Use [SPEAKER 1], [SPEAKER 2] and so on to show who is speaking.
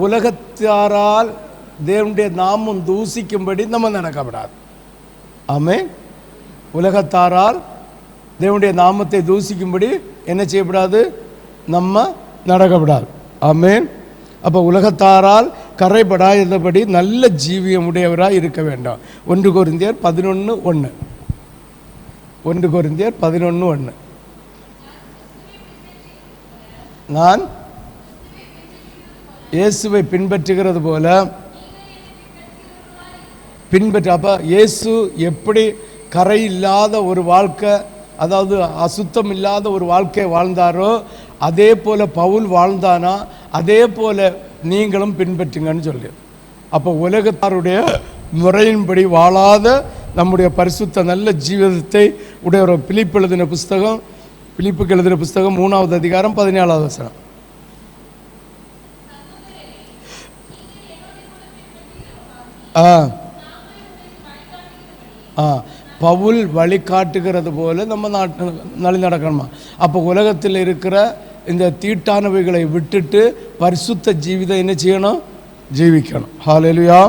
[SPEAKER 1] உலகத்தாரால் தேவனுடைய நாமம் தூசிக்கும்படி நம்ம நடக்கப்படாது. ஆமென். உலகத்தாரால் தேவனுடைய நாமத்தை தூசிக்கும்படி என்ன செய்யப்படாது? நம்ம நடக்கப்படாது. ஆமென். அப்போ உலகத்தாரால் கரைபடாதபடி நல்ல ஜீவியமுடையவராக இருக்க வேண்டாம். 1 கொரிந்தியர் 11:1. 1 கொரிந்தியர் 11:1. நான் இயேசுவை பின்பற்றுகிறது போல அப்போ இயேசு எப்படி கரை இல்லாத ஒரு வாழ்க்கை, அதாவது அசுத்தம் இல்லாத ஒரு வாழ்க்கை வாழ்ந்தாரோ அதே போல் பவுல் வாழ்ந்தானா, அதே போல் நீங்களும் பின்பற்றுங்கன்னு சொல்லி. அப்போ உலகத்தாருடைய முறையின்படி வாழாத நம்முடைய பரிசுத்த நல்ல ஜீவிதத்தை உடைய ஒரு பிலிப்புக்கு எழுதின புஸ்தகம் 3வது அதிகாரம் 14வது வசனம். பவுல் வழிகாட்டுகிறது போல நம்ம நலி நடக்கணுமா? அப்போ உலகத்தில் இருக்கிற இந்த தீட்டானவைகளை விட்டுட்டு பரிசுத்த ஜீவிதம் என்ன செய்யணும்? ஜீவிக்கணும். ஹல்லேலூயா.